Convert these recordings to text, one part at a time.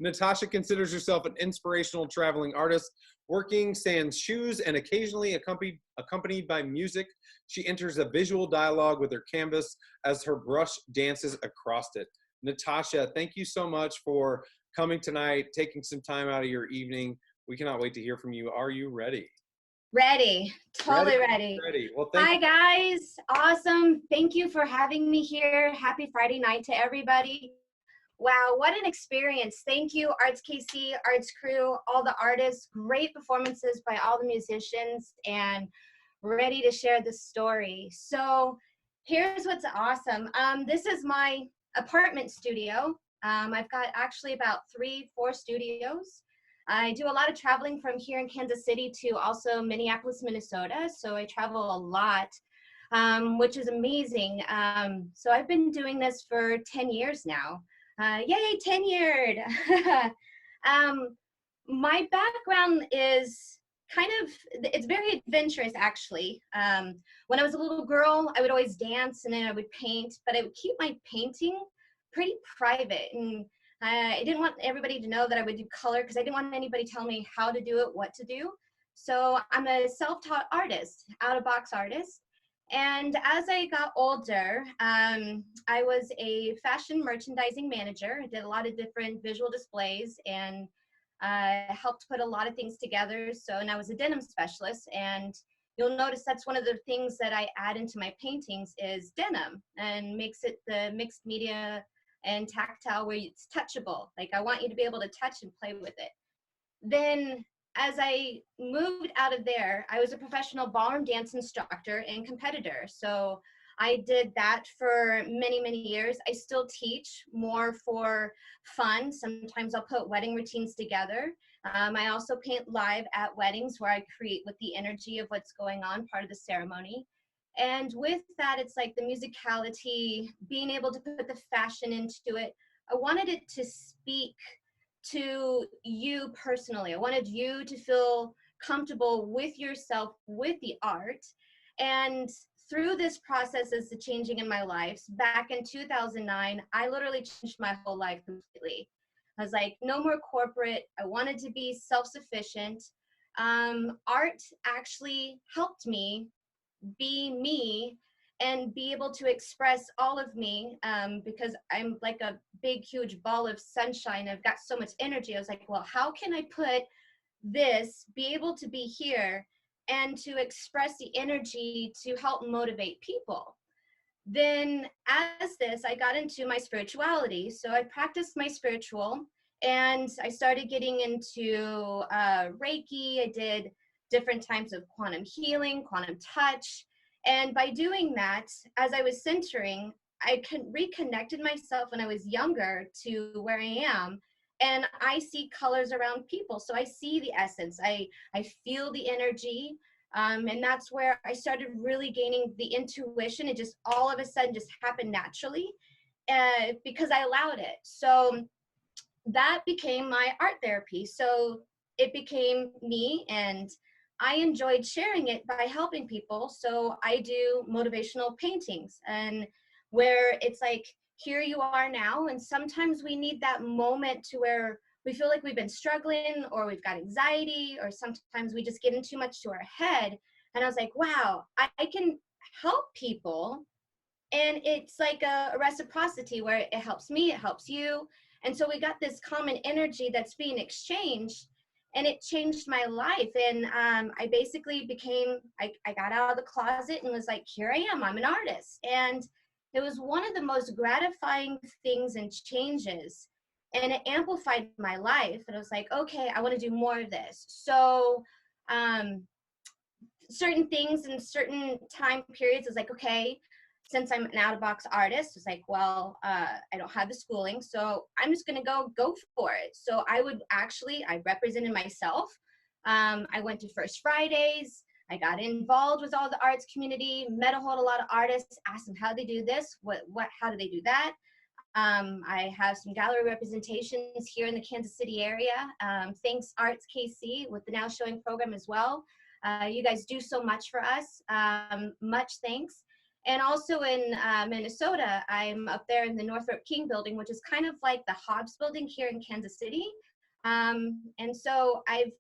Natasha considers herself an inspirational traveling artist, working sans shoes and occasionally accompanied by music. She enters a visual dialogue with her canvas as her brush dances across it. Natasha, thank you so much for coming tonight, taking some time out of your evening. We cannot wait to hear from you. Are you ready? Ready. Totally ready. Ready. Well, Hi, guys. Awesome. Thank you for having me here. Happy Friday night to everybody. Wow, what an experience. Thank you, Artskc, Arts Crew, all the artists. Great performances by all the musicians, and ready to share the story. So here's what's awesome. This is my apartment studio. I've got actually about 3-4 studios. I do a lot of traveling from here in Kansas City to also Minneapolis, Minnesota. So I travel a lot, which is amazing. So I've been doing this for 10 years now. Yay, tenured. My background is it's very adventurous, actually. When I was a little girl, I would always dance and then I would paint, but I would keep my painting pretty private. And I didn't want everybody to know that I would do color because I didn't want anybody telling me how to do it, what to do. So I'm a self-taught artist, out-of-box artist. And as I got older, I was a fashion merchandising manager. I did a lot of different visual displays and helped put a lot of things together. And I was a denim specialist. And you'll notice that's one of the things that I add into my paintings is denim, and makes it the mixed media and tactile where it's touchable. Like I want you to be able to touch and play with it. Then as I moved out of there, I was a professional ballroom dance instructor and competitor. So I did that for many, many years. I still teach more for fun. Sometimes I'll put wedding routines together. I also paint live at weddings where I create with the energy of what's going on, part of the ceremony. And with that, it's like the musicality, being able to put the fashion into it. I wanted it to speak to you personally. I wanted you to feel comfortable with yourself, with the art. And through this process as the changing in my life, back in 2009, I literally changed my whole life completely. I was like, no more corporate. I wanted to be self-sufficient. Art actually helped me be me and be able to express all of me, because I'm like a big, huge ball of sunshine. I've got so much energy. I was like, well, how can I put this, be able to be here and to express the energy to help motivate people? Then as this, I got into my spirituality. So I practiced my spiritual and I started getting into Reiki. I did different types of quantum healing, quantum touch. And by doing that, as I was centering, I reconnected myself when I was younger to where I am. And I see colors around people. So I see the essence. I feel the energy. And that's where I started really gaining the intuition. It just all of a sudden just happened naturally because I allowed it. So that became my art therapy. So it became me, and I enjoyed sharing it by helping people. So I do motivational paintings, and where it's like, here you are now. And sometimes we need that moment to where we feel like we've been struggling or we've got anxiety, or sometimes we just get in too much to our head. And I was like, wow, I can help people. And it's like a reciprocity where it helps me, it helps you. And so we got this common energy that's being exchanged, and it changed my life. And I basically became, I got out of the closet and was like, here I am, I'm an artist. And it was one of the most gratifying things and changes. And it amplified my life. And I was like, okay, I want to do more of this. So certain things in certain time periods, I was like, okay, since I'm an out-of-box artist, it's like, well, I don't have the schooling, so I'm just gonna go for it. So I represented myself. I went to First Fridays. I got involved with all the arts community, met a whole lot of artists, asked them how they do this, how do they do that. I have some gallery representations here in the Kansas City area. Thanks Artskc with the Now Showing program as well. You guys do so much for us. Much thanks. And also in Minnesota, I'm up there in the Northrop King building, which is kind of like the Hobbs building here in Kansas City. And so I've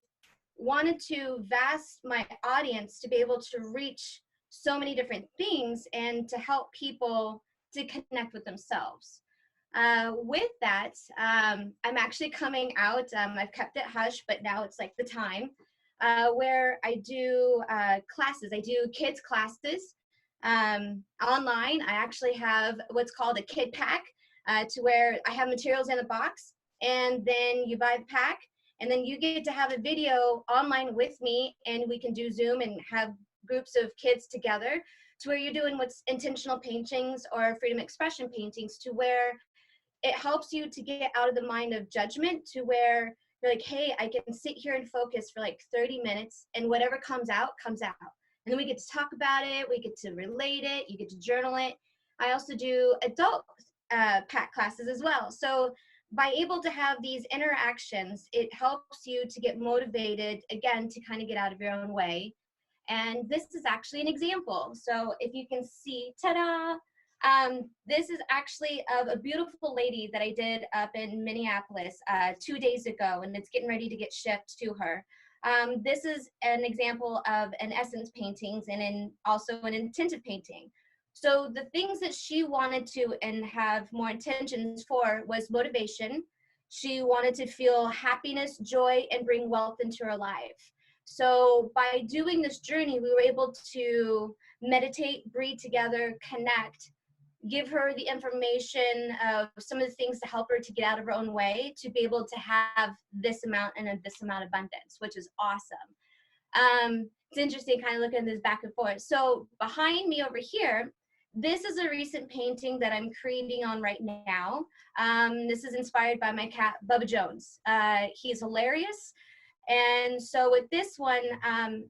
wanted to vast my audience to be able to reach so many different things and to help people to connect with themselves. With that, I'm actually coming out. I've kept it hush, but now it's like the time where I do classes. I do kids classes online. I actually have what's called a kid pack to where I have materials in a box, and then you buy the pack, and then you get to have a video online with me, and we can do Zoom and have groups of kids together to where you're doing what's intentional paintings or freedom expression paintings, to where it helps you to get out of the mind of judgment, to where you're like, hey, I can sit here and focus for like 30 minutes, and whatever comes out, comes out. And then we get to talk about it, we get to relate it, you get to journal it. I also do adult pack classes as well. So by able to have these interactions, it helps you to get motivated, again, to kind of get out of your own way. And this is actually an example. So if you can see, ta-da, this is actually of a beautiful lady that I did up in Minneapolis 2 days ago, and it's getting ready to get shipped to her. This is an example of an essence paintings and also an intensive painting. So the things that she wanted to and have more intentions for was motivation. She wanted to feel happiness, joy, and bring wealth into her life. So by doing this journey, we were able to meditate, breathe together, connect, give her the information of some of the things to help her to get out of her own way, to be able to have this amount and this amount of abundance, which is awesome. It's interesting kind of looking at this back and forth. So behind me over here, this is a recent painting that I'm creating on right now. This is inspired by my cat, Bubba Jones. He's hilarious. And so with this one,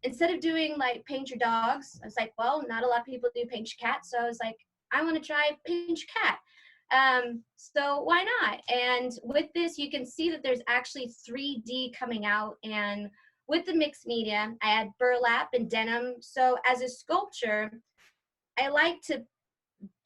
instead of doing like paint your dogs, I was like, well, not a lot of people do paint your cat. So I was like, I want to try paint your cat. So why not? And with this, you can see that there's actually 3D coming out. And with the mixed media, I add burlap and denim. So as a sculpture, I like to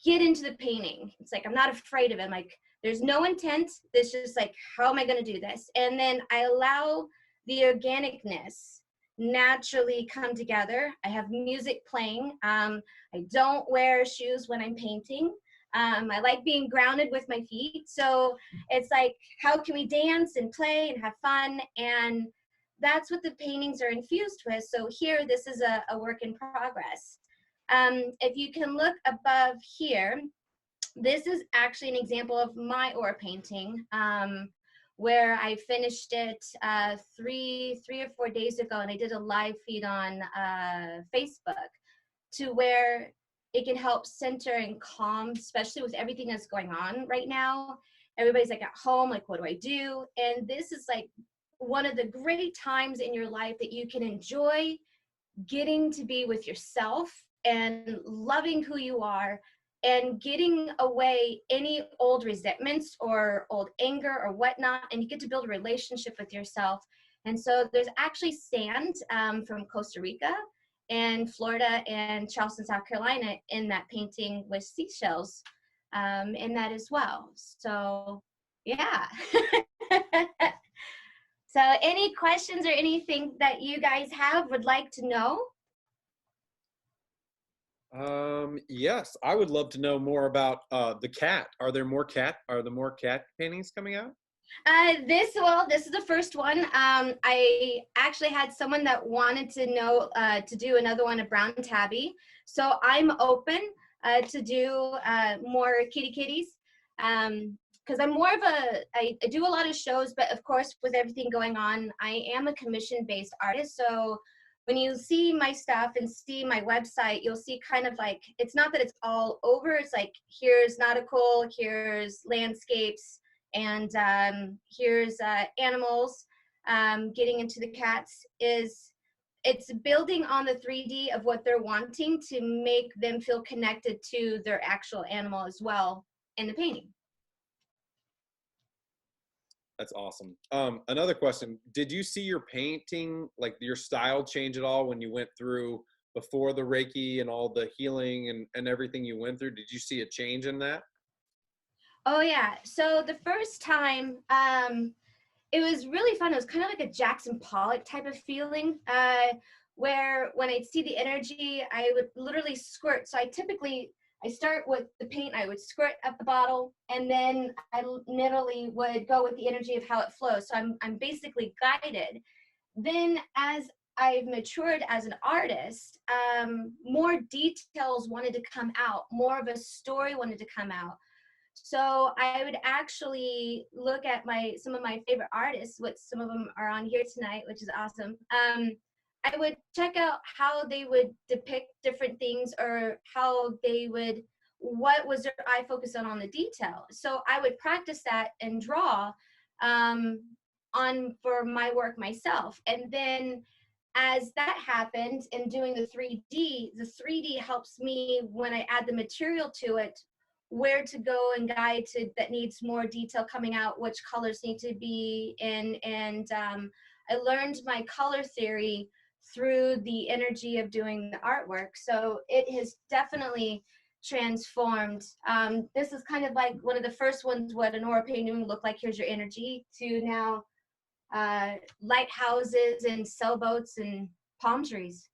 get into the painting. It's like, I'm not afraid of it. I'm like, there's no intent. It's just like, how am I going to do this? And then I allow the organicness naturally come together. I have music playing. I don't wear shoes when I'm painting. I like being grounded with my feet. So it's like, how can we dance and play and have fun? And that's what the paintings are infused with. So here, this is a work in progress. If you can look above here, this is actually an example of my oil painting, where I finished it 3 or 4 days ago, and I did a live feed on Facebook, to where it can help center and calm, especially with everything that's going on right now. Everybody's like at home, like, what do I do? And this is like one of the great times in your life that you can enjoy getting to be with yourself and loving who you are, and getting away any old resentments or old anger or whatnot, and you get to build a relationship with yourself. And so there's actually sand from Costa Rica and Florida and Charleston, South Carolina in that painting, with seashells in that as well. So yeah. So any questions or anything that you guys would like to know? Yes, I would love to know more about the cat. Are there more cat paintings coming out? This is the first one. I actually had someone that wanted to know to do another one, a brown tabby. So I'm open to do more kitties. Because I'm more of I do a lot of shows, but of course with everything going on, I am a commission-based artist. So when you see my stuff and see my website, you'll see kind of like, it's not that it's all over. It's like, here's nautical, here's landscapes, and here's animals. Getting into the cats it's building on the 3D of what they're wanting to make them feel connected to their actual animal as well in the painting. That's awesome. Another question, did you see your painting, like your style change at all when you went through before the Reiki and all the healing and everything you went through? Did you see a change in that? Oh yeah. So the first time, it was really fun. It was kind of like a Jackson Pollock type of feeling, where when I'd see the energy, I would literally squirt. So I start with the paint, I would squirt up the bottle, and then I literally would go with the energy of how it flows. So I'm basically guided. Then as I've matured as an artist, more details wanted to come out, more of a story wanted to come out. So I would actually look at some of my favorite artists, which some of them are on here tonight, which is awesome. I would check out how they would depict different things, or what was their eye focus on the detail. So I would practice that and draw on for my work myself. And then as that happened and doing the 3D helps me when I add the material to it, where to go and guide to that needs more detail coming out, which colors need to be in. And I learned my color theory through the energy of doing the artwork. So it has definitely transformed. This is kind of like one of the first ones, what an aura painting looked like. Here's your energy, to now lighthouses and sailboats and palm trees.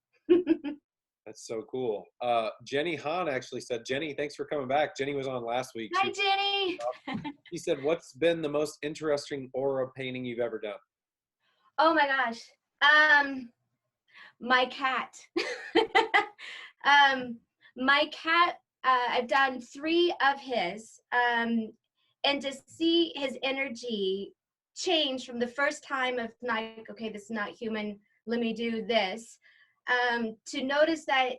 That's so cool. Jenny Hahn actually said, Jenny, thanks for coming back. Jenny was on last week. Hi, Jenny. She said, what's been the most interesting aura painting you've ever done? Oh my gosh. My cat. My cat, I've done 3 of his, and to see his energy change from the first time of like, okay, this is not human, let me do this, to notice that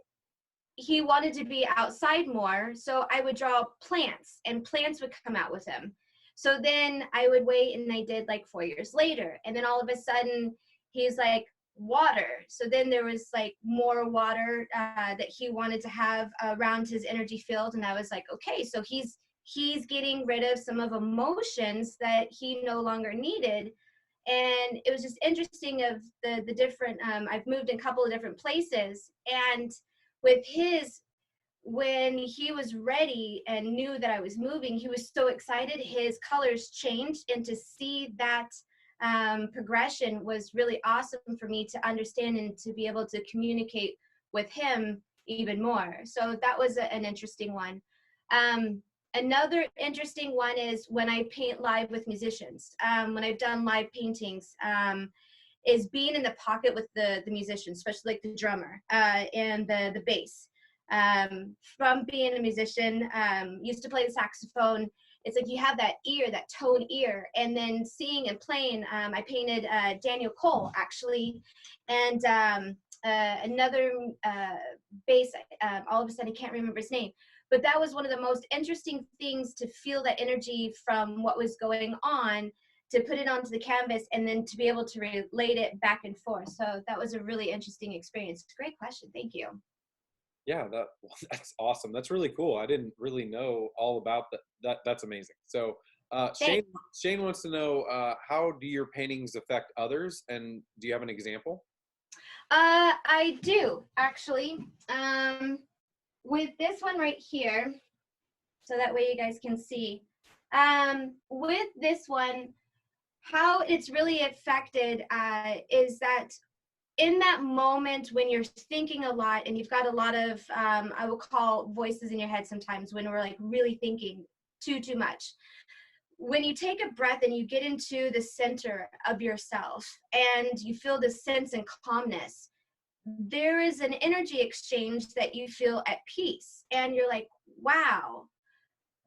he wanted to be outside more. So I would draw plants, and plants would come out with him. So then I would wait, and I did like 4 years later, and then all of a sudden he's like, water. So then there was like more water that he wanted to have around his energy field, and I was like, okay, so he's getting rid of some of emotions that he no longer needed. And it was just interesting of the different, I've moved in a couple of different places, and with his, when he was ready and knew that I was moving, he was so excited, his colors changed, and to see that progression was really awesome for me to understand and to be able to communicate with him even more. So that was an interesting one. Another interesting one is when I paint live with musicians. When I've done live paintings, is being in the pocket with the musicians, especially like the drummer and the bass. From being a musician, used to play the saxophone, it's like you have that ear, that tone ear, and then seeing and playing. I painted Daniel Cole, actually, and another bass, all of a sudden I can't remember his name, but that was one of the most interesting things, to feel that energy from what was going on, to put it onto the canvas, and then to be able to relate it back and forth. So that was a really interesting experience. Great question. Thank you. Yeah, that's awesome. That's really cool. I didn't really know all about that. That's amazing. So Shane wants to know, how do your paintings affect others, and do you have an example? I do, actually. With this one right here, so that way you guys can see. With this one, how it's really affected is that in that moment when you're thinking a lot and you've got a lot of, I will call voices in your head sometimes, when we're like really thinking too much. When you take a breath and you get into the center of yourself and you feel this sense and calmness, there is an energy exchange that you feel at peace, and you're like, wow.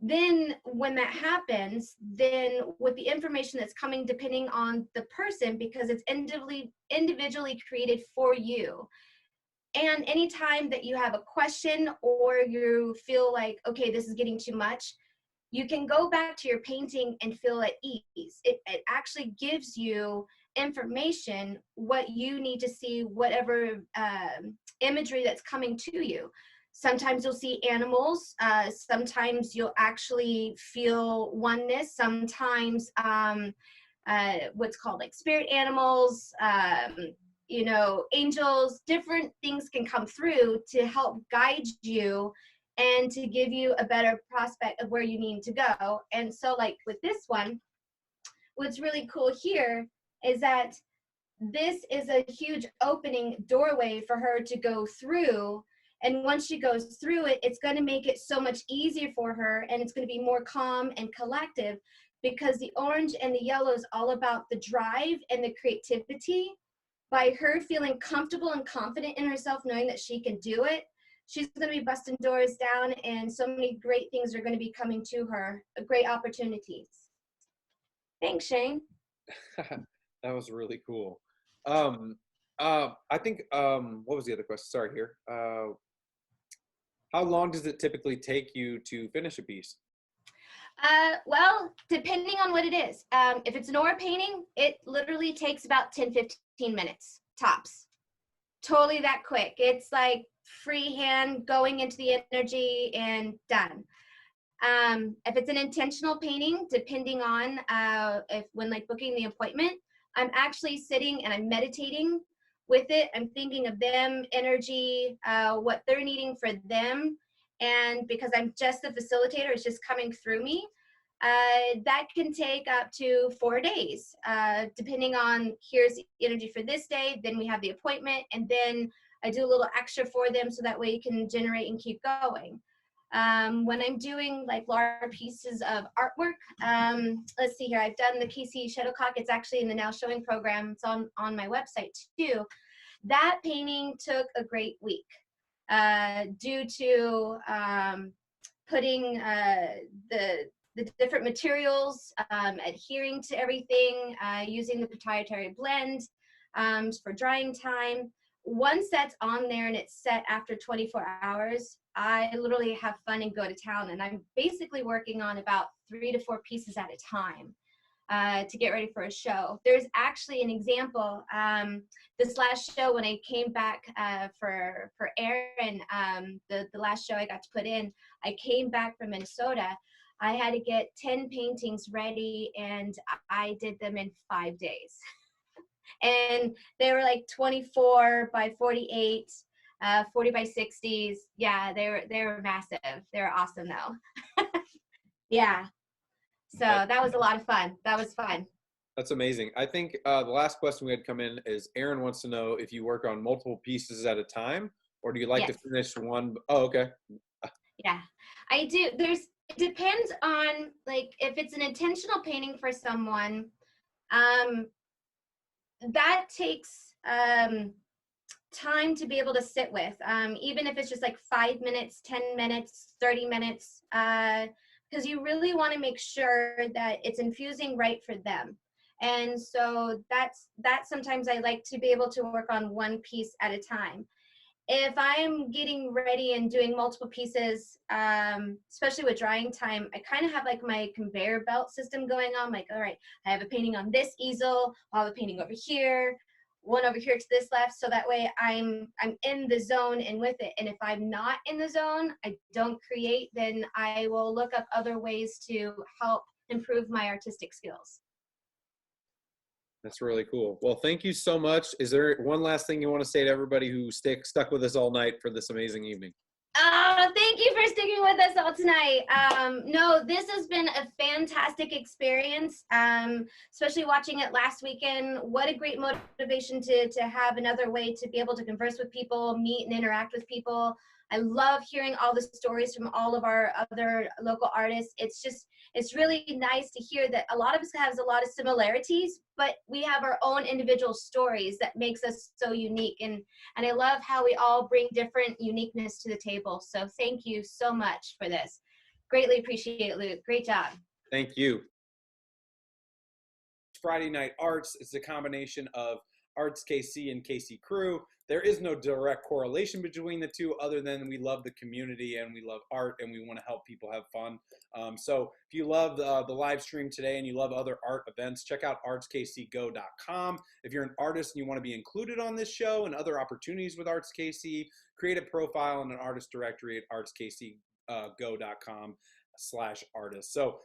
Then when that happens, then with the information that's coming, depending on the person, because it's individually created for you. And anytime that you have a question or you feel like, okay, this is getting too much, you can go back to your painting and feel at ease. It actually gives you information, what you need to see, whatever imagery that's coming to you. Sometimes you'll see animals, sometimes you'll actually feel oneness, sometimes what's called like spirit animals, you know, angels, different things can come through to help guide you and to give you a better prospect of where you need to go. And so like with this one, what's really cool here is that this is a huge opening doorway for her to go through. And once she goes through it, it's going to make it so much easier for her, and it's going to be more calm and collective, because the orange and the yellow is all about the drive and the creativity. By her feeling comfortable and confident in herself, knowing that she can do it, she's going to be busting doors down, and so many great things are going to be coming to her, great opportunities. Thanks, Shane. That was really cool. I think, what was the other question? Sorry here. How long does it typically take you to finish a piece? Well, depending on what it is. If it's an oil painting, it literally takes about 10-15 minutes, tops. Totally that quick. It's like freehand going into the energy and done. If it's an intentional painting, depending on when like booking the appointment, I'm actually sitting and I'm meditating with it. I'm thinking of them, energy, what they're needing for them. And because I'm just the facilitator, it's just coming through me. That can take up to 4 days, depending on here's the energy for this day, then we have the appointment, and then I do a little extra for them so that way you can generate and keep going. When I'm doing like large pieces of artwork, let's see here, I've done the KC Shuttlecock. It's actually in the Now Showing program. It's on my website too. That painting took a great week due to putting the different materials, adhering to everything, using the proprietary blend for drying time. Once that's on there and it's set after 24 hours, I literally have fun and go to town. And I'm basically working on about 3 to 4 pieces at a time to get ready for a show. There's actually an example. This last show, when I came back for Aaron, the last show I got to put in, I came back from Minnesota. I had to get 10 paintings ready, and I did them in 5 days. And they were like 24 by 48, 40 by 60s. Yeah, they were massive. They were awesome though. Yeah. So that was a lot of fun. That was fun. That's amazing. I think the last question we had come in is Aaron wants to know if you work on multiple pieces at a time, or do you like to finish one? Oh, okay. Yeah, I do. It depends on, like, if it's an intentional painting for someone, that takes time to be able to sit with, even if it's just like 5 minutes, 10 minutes, 30 minutes, because you really want to make sure that it's infusing right for them. And so that's sometimes I like to be able to work on one piece at a time. If I'm getting ready and doing multiple pieces, especially with drying time, I kind of have like my conveyor belt system going on. Like, all right, I have a painting on this easel, I'll have a painting over here, one over here to this left. So that way I'm in the zone and with it. And if I'm not in the zone, I don't create, then I will look up other ways to help improve my artistic skills. That's really cool. Well, thank you so much. Is there one last thing you want to say to everybody who stuck with us all night for this amazing evening? Thank you for sticking with us all tonight. No, this has been a fantastic experience, especially watching it last weekend. What a great motivation to have another way to be able to converse with people, meet and interact with people. I love hearing all the stories from all of our other local artists. It's really nice to hear that a lot of us has a lot of similarities, but we have our own individual stories that makes us so unique. And I love how we all bring different uniqueness to the table. So thank you so much for this. Greatly appreciate it, Luke. Great job. Thank you. Friday Night Arts is a combination of Artskc and KC Crew. There is no direct correlation between the two other than we love the community and we love art and we want to help people have fun. So if you love the live stream today and you love other art events, check out artskcgo.com. If you're an artist and you want to be included on this show and other opportunities with Artskc, create a profile in an artist directory at artskcgo.com/artist. So